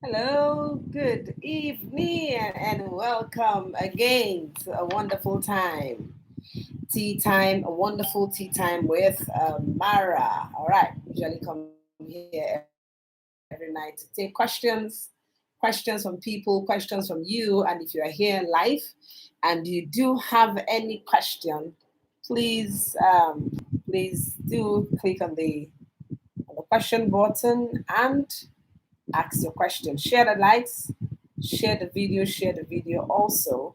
Hello, good evening, and welcome again to a wonderful time. Tea time, a wonderful tea time with Amara. All right, usually come here every night to take questions from people, questions from you. And if you are here live and you do have any question, please, please do click on the question button and ask your question. Share the likes, share the video also,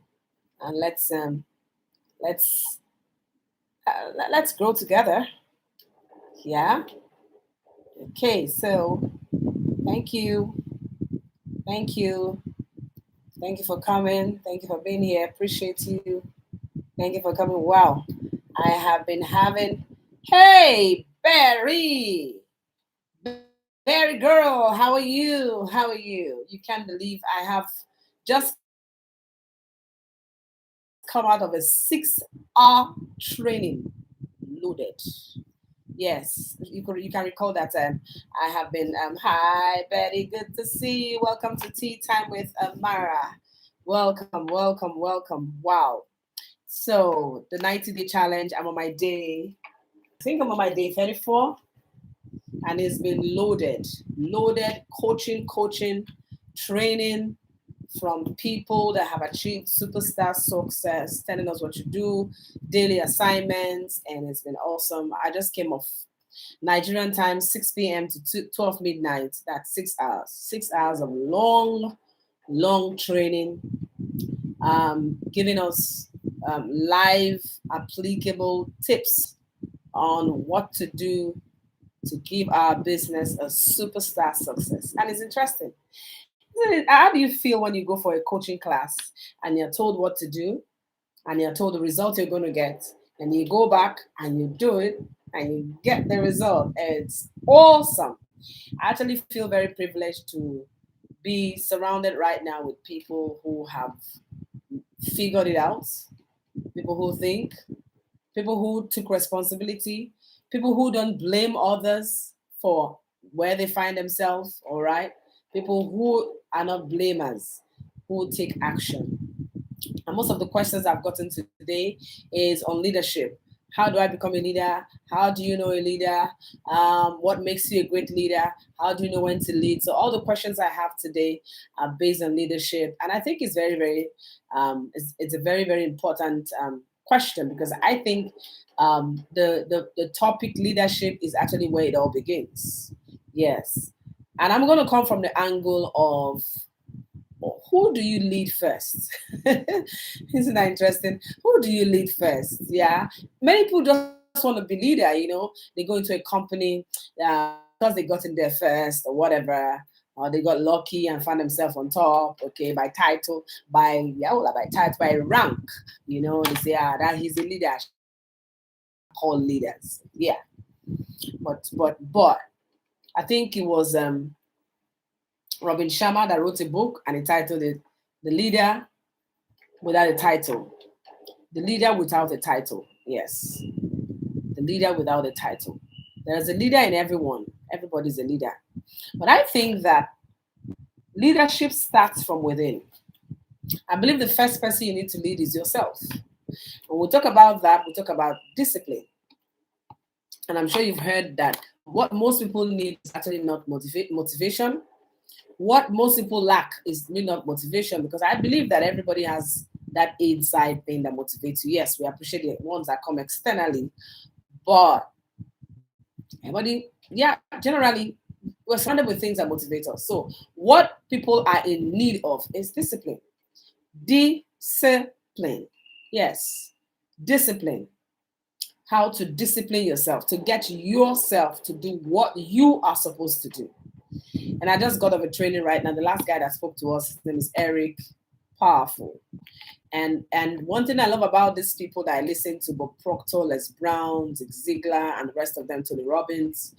and let's let's grow together. Yeah. Okay. So thank you, thank you, thank you for coming. Thank you for being here. Appreciate you. Thank you for coming. Wow, I have been having. Hey, Barry. Barry girl, how are you? How are you? You can't believe I have just come out of a 6 hour training loaded. Yes, you can recall that I have been hi Betty, good to see you. Welcome to Tea Time with Amara. Welcome. Wow. So the 90-day challenge, I'm on my day, I think I'm on my day 34, and it's been loaded coaching, training from people that have achieved superstar success, telling us what to do, daily assignments, and it's been awesome. I just came off Nigerian time, 6 p.m. to 12 midnight. That's 6 hours. 6 hours of long training, giving us live applicable tips on what to do to give our business a superstar success. And it's interesting. How do you feel when you go for a coaching class and you're told what to do and you're told the result you're going to get, and you go back and you do it and you get the result? It's awesome. I actually feel very privileged to be surrounded right now with people who have figured it out, people who think, people who took responsibility, people who don't blame others for where they find themselves, all right? People who are not blamers, who take action. And most of the questions I've gotten today is on leadership. How do I become a leader? How do you know a leader? What makes you a great leader? How do you know when to lead? So all the questions I have today are based on leadership, and I think it's it's a very important question, because I think the topic leadership is actually where it all begins. Yes, and I'm going to come from the angle of who do you lead first? Isn't that interesting? Who do you lead first? Yeah. Many people just want to be leader, they go into a company because they got in there first or whatever, or they got lucky and found themselves on top, okay, by title, by yeah, well, by title, by rank. They say, that he's a leader. I should call leaders. Yeah. But I think it was Robin Sharma that wrote a book and he titled it The Leader Without a Title. The Leader Without a Title. Yes. The leader without a title. There's a leader in everyone. Everybody's a leader. But I think that leadership starts from within. I believe the first person you need to lead is yourself. When we talk about that, we talk about discipline. And I'm sure you've heard that what most people need is actually not motivation. What most people lack is maybe not motivation, because I believe that everybody has that inside thing that motivates you. Yes, we appreciate the ones that come externally, but everybody, yeah, generally, we're surrounded with things that motivate us. So, what people are in need of is discipline. Discipline. Yes, discipline. How to discipline yourself, to get yourself to do what you are supposed to do. And I just got off a training right now. The last guy that spoke to us, his name is Eric. Powerful. And one thing I love about these people that I listen to, Bob Proctor, Les Brown, Zig Ziglar, and the rest of them, Tony Robbins,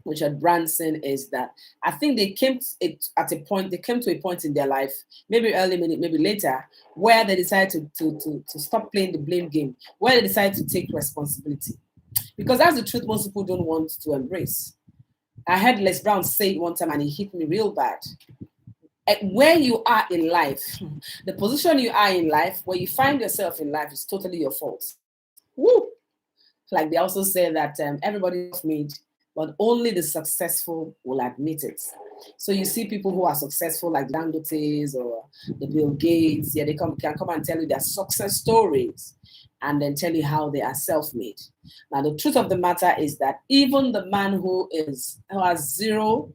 Richard Branson, is that I think they came to a point in their life, maybe early, maybe later, where they decided to stop playing the blame game, where they decided to take responsibility. Because that's the truth most people don't want to embrace. I heard Les Brown say it one time and it hit me real bad. Where you are in life, the position you are in life, where you find yourself in life is totally your fault. Woo! Like they also say that everybody's self-made, but only the successful will admit it. So you see people who are successful, like Dangotes or the Bill Gates, yeah, can come and tell you their success stories and then tell you how they are self-made. Now, the truth of the matter is that even the man who has zero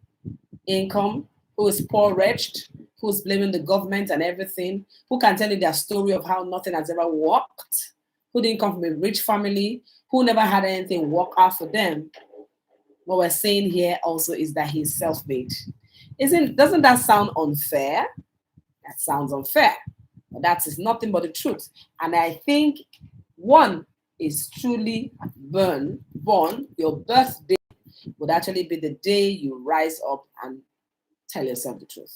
income, who is poor, wretched, who's blaming the government and everything, who can tell you their story of how nothing has ever worked, who didn't come from a rich family, who never had anything work out for them. What we're saying here also is that he's self-made. Doesn't that sound unfair? That sounds unfair. But that is nothing but the truth. And I think one is truly born, your birthday would actually be the day you rise up and tell yourself the truth.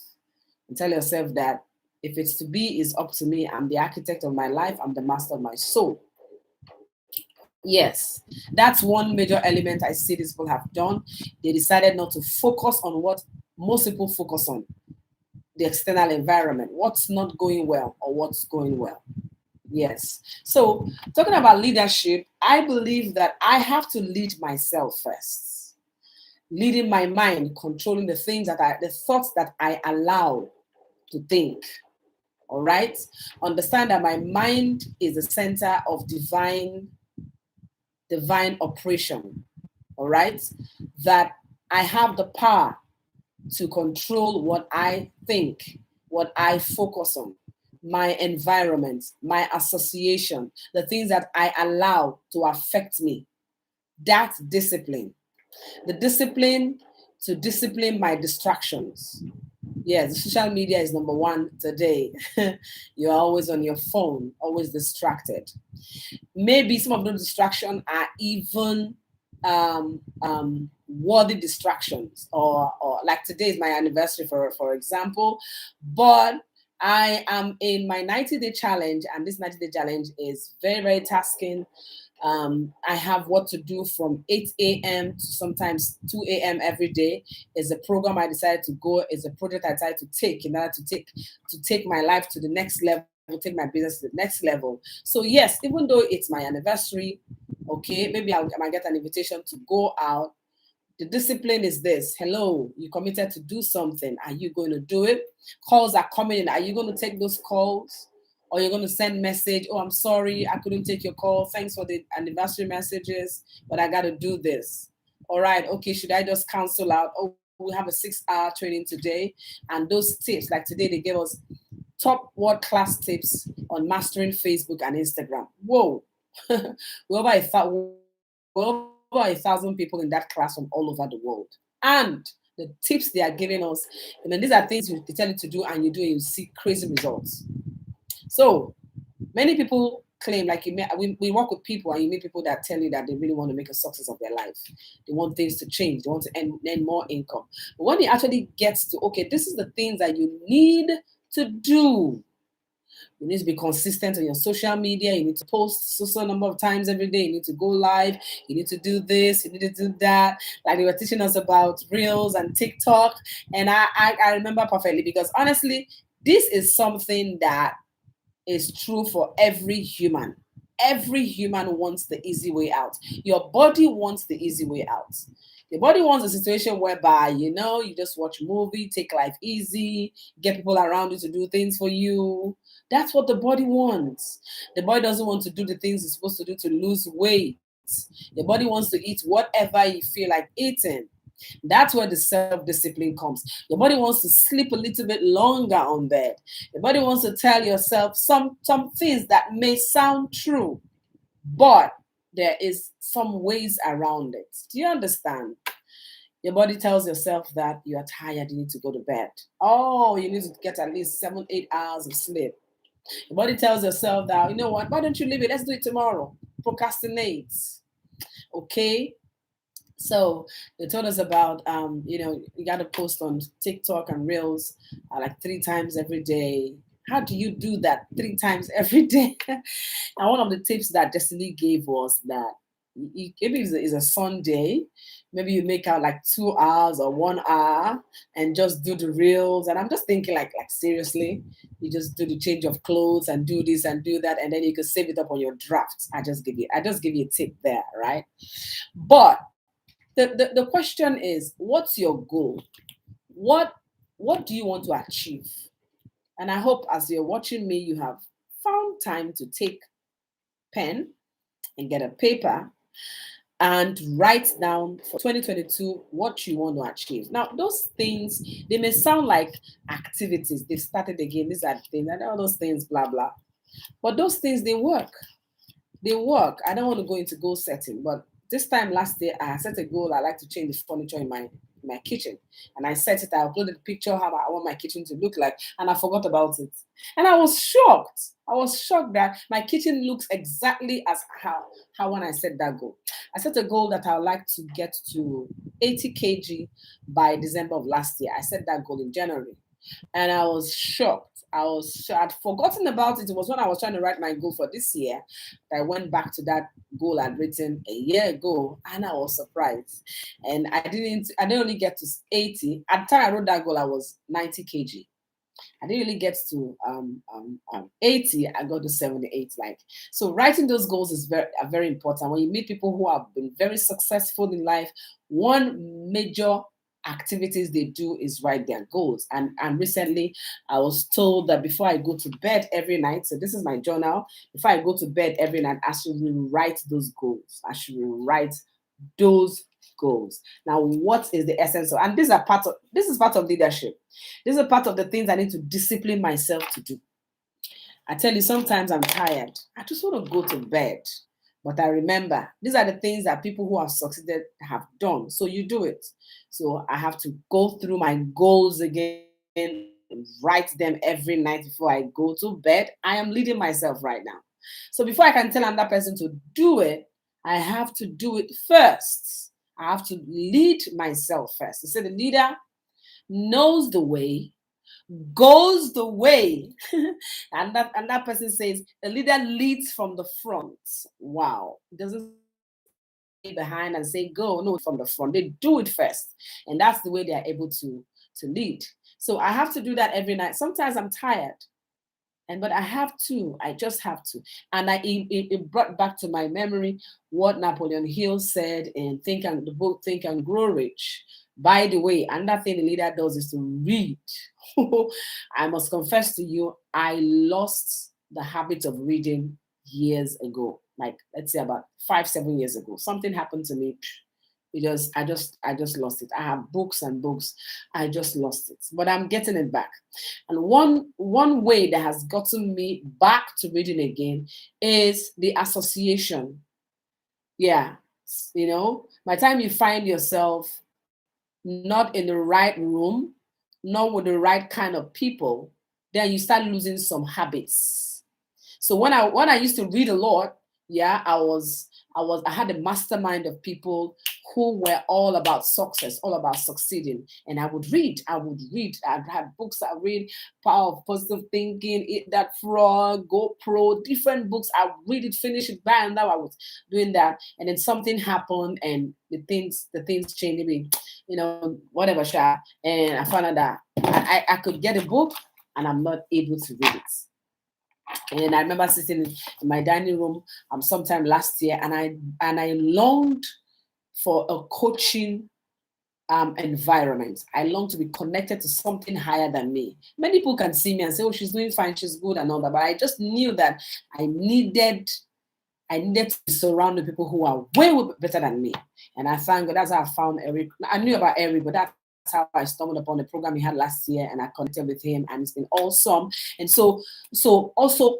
And tell yourself that if it's to be, it's up to me. I'm the architect of my life. I'm the master of my soul. Yes, that's one major element I see these people have done. They decided not to focus on what most people focus on, the external environment, what's not going well or what's going well. Yes. So talking about leadership, I believe that I have to lead myself first. Leading my mind, controlling the thoughts that I allow to think. All right. Understand that my mind is the center of divine operation. All right. That I have the power to control what I think, what I focus on, my environment, my association, the things that I allow to affect me. That's discipline. The discipline to discipline my distractions. Yeah, the social media is number one today. You're always on your phone, always distracted. Maybe some of those distractions are even worthy distractions, or like today is my anniversary, for example, but I am in my 90-day challenge, and this 90-day challenge is very, very tasking. I have what to do from 8 a.m. to sometimes 2 a.m. every day. Is a program I decided to go, is a project I decided to take in order to take my life to the next level, take my business to the next level. So yes, even though it's my anniversary, okay, maybe I might get an invitation to go out. The discipline is this. Hello, you committed to do something. Are you going to do it? Calls are coming in. Are you going to take those calls? Or you're going to send message, oh, I'm sorry, I couldn't take your call. Thanks for the anniversary messages, but I got to do this. All right, okay, should I just cancel out? Oh, we have a 6-hour training today. And those tips, like today, they gave us top world-class tips on mastering Facebook and Instagram. Whoa. We're over 1,000 people in that class from all over the world. And the tips they are giving us, I mean, these are things they tell you to do, and you do it, you see crazy results. So many people claim, like we work with people, and you meet people that tell you that they really want to make a success of their life. They want things to change. They want to earn more income. But when it actually gets to, okay, this is the things that you need to do. You need to be consistent on your social media. You need to post so number of times every day. You need to go live. You need to do this. You need to do that. Like they were teaching us about Reels and TikTok. And I remember perfectly, because honestly, this is something that is true for every human. Every human wants the easy way out. Your body wants the easy way out. Your body wants a situation whereby, you just watch a movie, take life easy, get people around you to do things for you. That's what the body wants. The body doesn't want to do the things it's supposed to do to lose weight. The body wants to eat whatever you feel like eating. That's where the self-discipline comes. Your body wants to sleep a little bit longer on bed. Your body wants to tell yourself some things that may sound true, but there is some ways around it. Do you understand? Your body tells yourself that you are tired, you need to go to bed. Oh, you need to get at least 7-8 hours of sleep. Your body tells yourself that, you know what, why don't you leave it? Let's do it tomorrow. Procrastinate. Okay? So they told us about, you got to post on TikTok and Reels like 3 times every day. How do you do that 3 times every day? And one of the tips that Destiny gave was that maybe it's a Sunday, maybe you make out like 2 hours or 1 hour and just do the reels. And I'm just thinking like seriously, you just do the change of clothes and do this and do that, and then you can save it up on your drafts. I just give you a tip there, right? But the question is, what's your goal? What what do you want to achieve? And I hope as you're watching me, you have found time to take pen and get a paper and write down for 2022 what you want to achieve. Now, those things, they may sound like activities. They've started again. These are things, and all those things, blah, blah. But those things, they work. They work. I don't want to go into goal setting, but this time last year, I set a goal. I like to change the furniture in my kitchen, and I set it. I uploaded a picture how I want my kitchen to look like, and I forgot about it. And I was shocked. I was shocked that my kitchen looks exactly as how when I set that goal. I set a goal that I would like to get to 80 kg by December of last year. I set that goal in January, and I was shocked. I'd forgotten about it. It was when I was trying to write my goal for this year that I went back to that goal I'd written a year ago, and I was surprised. And I didn't only get to 80. At the time I wrote that goal, I was 90 kg. I didn't really get to 80. I got to 78. Like, so writing those goals is very important. When you meet people who have been very successful in life, one major activities they do is write their goals. And recently I was told that before I go to bed every night, so this is my journal, before I go to bed every night, I should rewrite those goals. I should rewrite those goals. Now, what is the essence of, and this is part of leadership. This is a part of the things I need to discipline myself to do. I tell you, sometimes I'm tired. I just want to go to bed. But I remember these are the things that people who have succeeded have done. So you do it. So I have to go through my goals again, write them every night before I go to bed. I am leading myself right now. So before I can tell another person to do it, I have to do it first. I have to lead myself first. You see, the leader knows the way, goes the way, and that person says the leader leads from the front. Wow, it doesn't stay behind and say go. No, from the front. They do it first, and that's the way they are able to lead. So I have to do that every night. Sometimes I'm tired, but I have to. I just have to. And it brought back to my memory what Napoleon Hill said in the book Think and Grow Rich. By the way, another thing the leader does is to read. I must confess to you, I lost the habit of reading years ago. Like, let's say about 5-7 years ago. Something happened to me. I just lost it. I have books and books. I just lost it. But I'm getting it back. And one way that has gotten me back to reading again is the association. Yeah. By the time you find yourself not in the right room, not with the right kind of people, then you start losing some habits. So when I used to read a lot, yeah, I had a mastermind of people who were all about success, all about succeeding. And I would read. I had books I read, Power of Positive Thinking, Eat That Frog, Go Pro, different books. I read it, finish it, by and now I was doing that. And then something happened and the things changed me, whatever, sha. And I found out that I could get a book and I'm not able to read it. And I remember sitting in my dining room sometime last year, and I longed for a coaching environment. I long to be connected to something higher than me. Many people can see me and say, "Oh, she's doing fine, she's good," and all that. But I just knew that I needed to be surrounded with people who are way better than me. And I thank God that's how I found Eric. I knew about Eric, but that's how I stumbled upon the program he had last year, and I connected with him, and it's been awesome. And so also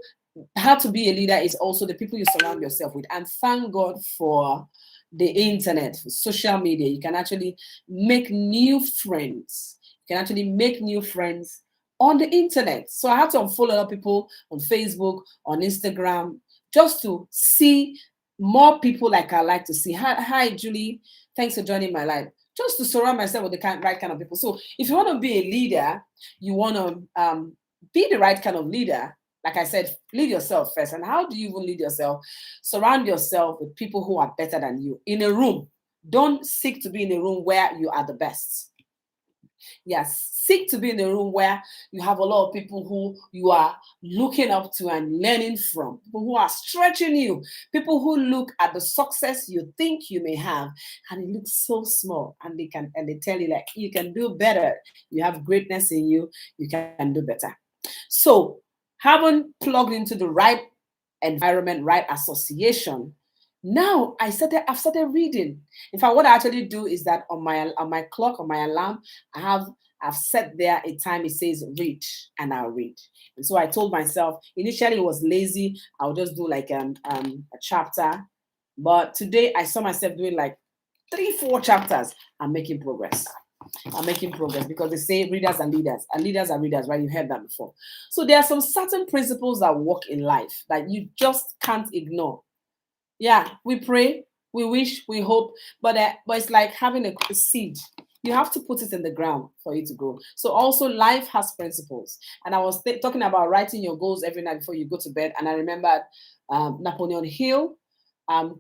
how to be a leader is also the people you surround yourself with. And thank God for the internet, for social media. You can actually make new friends. You can actually make new friends on the internet. So I had to unfollow a lot of people on Facebook, on Instagram, just to see more people like I like to see. Hi, Julie. Thanks for joining my live. Just to surround myself with the right kind of people. So if you want to be a leader, you want to be the right kind of leader, Like I said, lead yourself first. And how do you even lead yourself? Surround yourself with people who are better than you in a room. Don't seek to be in a room where you are the best. Yes, seek to be in a room where you have a lot of people who you are looking up to and learning from, people who are stretching you, people who look at the success you think you may have, and it looks so small, and they tell you like you can do better, you have greatness in you, you can do better. So, having plugged into the right environment, right association, now I've started reading. In fact, what I actually do is that on my clock, on my alarm, I've set there a time it says read, and I'll read. And so I told myself, initially it was lazy, I'll just do like a chapter. But today I saw myself doing like 3, 4 chapters. I'm making progress. I'm making progress because they say readers are leaders and leaders are readers, right? You heard that before. So there are some certain principles that work in life that you just can't ignore. Yeah, we pray, we wish, we hope, but it's like having a seed. You have to put it in the ground for it to grow. So also life has principles. And I was talking about writing your goals every night before you go to bed. And I remembered Napoleon Hill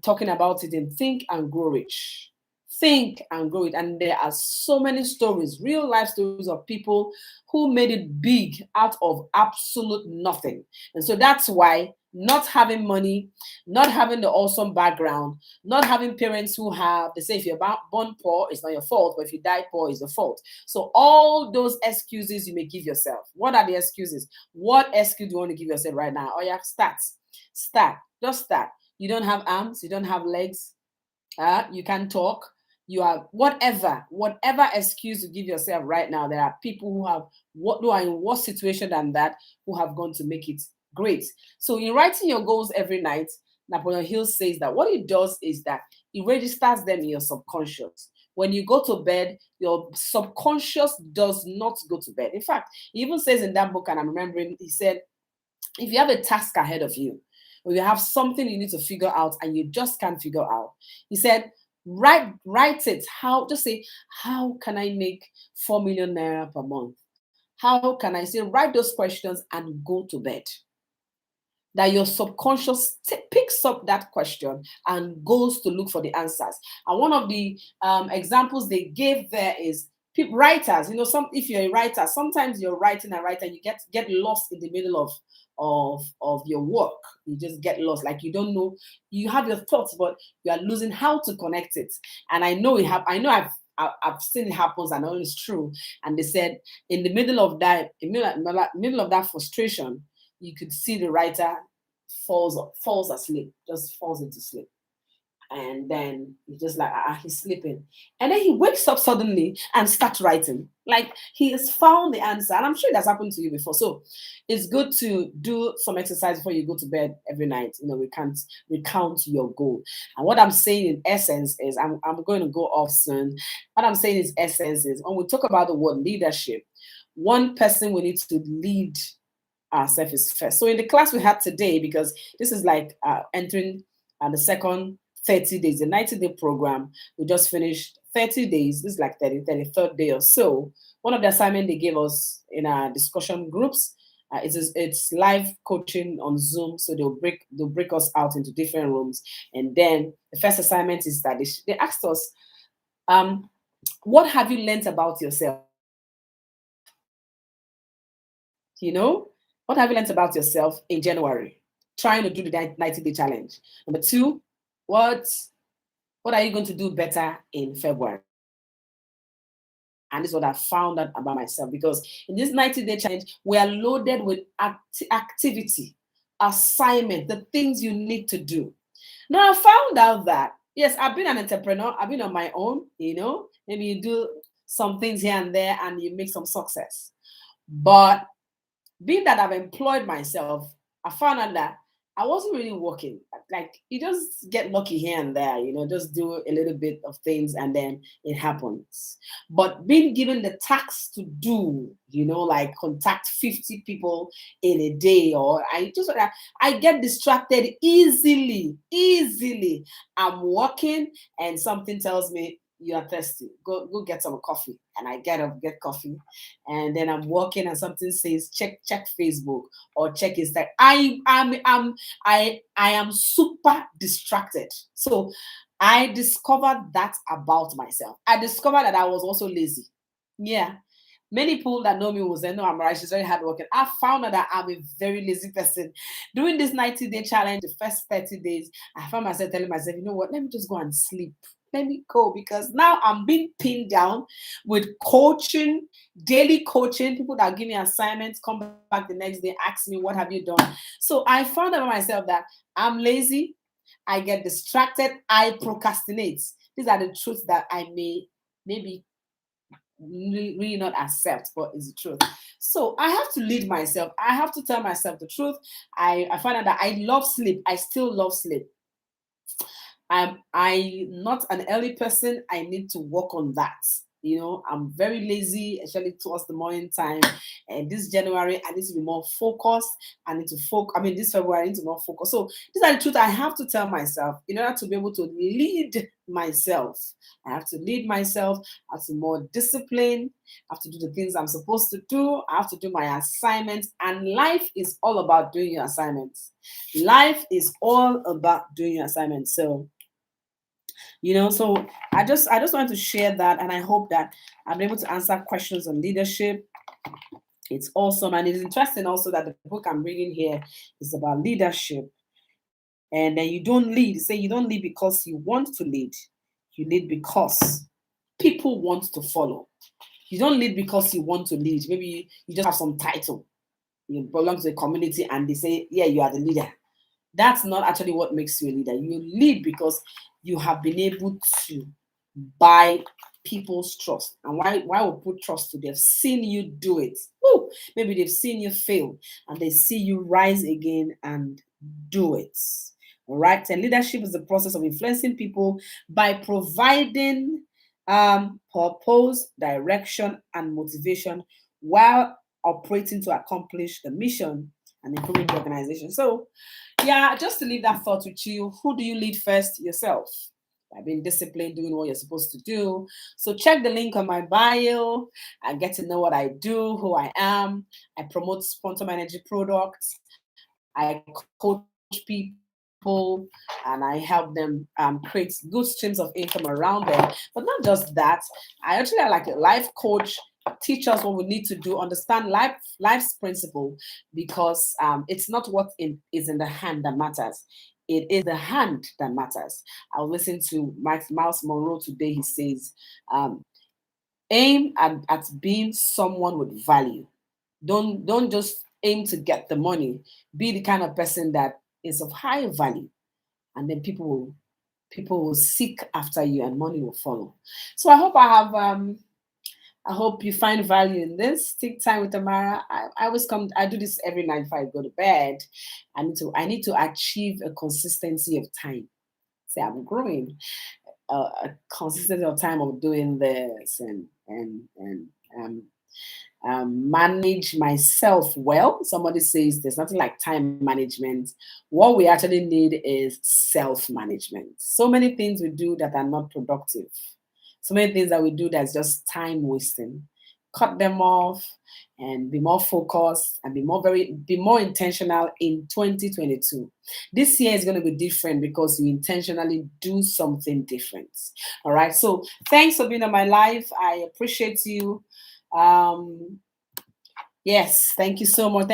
talking about it in Think and Grow Rich. Think and grow it. And there are so many stories, real life stories of people who made it big out of absolute nothing. And so that's why not having money, not having the awesome background, not having parents who have, they say if you're born poor, it's not your fault, but if you die poor, it's the fault. So all those excuses you may give yourself. What are the excuses? What excuse do you want to give yourself right now? Oh yeah, start. Just start. You don't have arms, you don't have legs, you can talk, you are whatever excuse you give yourself right now. There are people who are in worse situation than that, who have gone to make it great. So in writing your goals every night, Napoleon Hill says that what it does is that it registers them in your subconscious. When you go to bed, your subconscious does not go to bed. In fact, he even says in that book, and I'm remembering, he said, if you have a task ahead of you, or you have something you need to figure out and you just can't figure out, he said, write it. Just say, how can I make 4 million naira per month? How can I say, write those questions and go to bed? That your subconscious picks up that question and goes to look for the answers. And one of the examples they gave there is writers. You know, if you're a writer, sometimes you're writing and writing, you get lost in the middle of your work. You just get lost, like you don't know. You have your thoughts, but you are losing how to connect it. And I know I've seen it happens, and all is true. And they said in the middle of that, middle of that frustration, you could see the writer falls asleep, just falls into sleep. And then he's just like, he's sleeping. And then he wakes up suddenly and starts writing. Like he has found the answer. And I'm sure that's happened to you before. So it's good to do some exercise before you go to bed every night. You know, we can't recount your goal. And what I'm saying in essence is, I'm going to go off soon. What I'm saying is essence is, when we talk about the word leadership, one person we need to lead ourselves is first. So in the class we had today, because this is like entering the second 30 days, the 90-day program, we just finished 30 days. This is like 33rd day or so. One of the assignments they gave us in our discussion groups, it's live coaching on Zoom. So they'll break us out into different rooms. And then the first assignment is that they asked us, what have you learned about yourself? You know, what have you learned about yourself in January, trying to do the 90-day challenge? Number 2, what are you going to do better in February? And this is what I found out about myself, because in this 90-day challenge, we are loaded with activity, assignment, the things you need to do. Now, I found out that, yes, I've been an entrepreneur. I've been on my own, you know. Maybe you do some things here and there and you make some success. But being that I've employed myself, I found out that I wasn't really working. Like, you just get lucky here and there, you know, just do a little bit of things and then it happens. But being given the task to do, you know, like contact 50 people in a day, or I get distracted easily. I'm working and something tells me, you are thirsty. Go get some coffee. And I get up, get coffee, and then I'm walking, and something says check Facebook or check Instagram. I am super distracted. So I discovered that about myself. I discovered that I was also lazy. Yeah. Many people that know me will say, no, Amara, she's very hardworking. I found out that I'm a very lazy person. During this 90-day challenge, the first 30 days, I found myself telling myself, you know what, let me just go and sleep. Let me go, because now I'm being pinned down with coaching, daily coaching, people that give me assignments, come back the next day, ask me, what have you done? So I found out myself that I'm lazy, I get distracted, I procrastinate. These are the truths that I maybe really not accept, but it's the truth. So I have to lead myself. I have to tell myself the truth. I find out that I love sleep. I still love sleep. I not an early person. I need to work on that. I'm very lazy, especially towards the morning time. And this January, I need to be more focused. I need to focus. I mean, this February, I need to be more focused. So these are the truth I have to tell myself in order to be able to lead myself. I have to lead myself. I have to be more disciplined. I have to do the things I'm supposed to do. I have to do my assignments. And life is all about doing your assignments. Life is all about doing your assignments. So so I just wanted to share that, and I hope that I'm able to answer questions on leadership. It's awesome, and it's interesting also that the book I'm reading here is about leadership. And then you don't lead. Say you don't lead because you want to lead. You lead because people want to follow. You don't lead because you want to lead. Maybe you just have some title. You belong to a community and they say, yeah, you are the leader. That's not actually what makes you a leader. You lead because you have been able to buy people's trust. And why would put trust to? They've seen you do it. Ooh, maybe they've seen you fail and they see you rise again and do it. All right. And leadership is the process of influencing people by providing purpose, direction, and motivation while operating to accomplish the mission and improving the organization. So, yeah, just to leave that thought with you, who do you lead first? Yourself. By being disciplined, doing what you're supposed to do. So check the link on my bio. I get to know what I do, who I am. I promote sponsor energy products. I coach people and I help them create good streams of income around them. But not just that, I actually like a life coach, teach us what we need to do, understand life's principle, because it's not what is in the hand that matters. It is the hand that matters. I was listening to Miles Monroe today. He says, aim at being someone with value. Don't just aim to get the money. Be the kind of person that is of high value, and then people will seek after you, and money will follow. So I hope you find value in this. Take time with Amara. I always come. I do this every night before I go to bed. I need to achieve a consistency of time. Say I'm growing a consistency of time of doing this and manage myself well. Somebody says there's nothing like time management. What we actually need is self management. So many things we do that are not productive. So many things that we do that's just time wasting. Cut them off and be more focused and be more intentional in 2022. This year is going to be different because you intentionally do something different. All right. So thanks for being on my life. I appreciate you. Yes, thank you so much.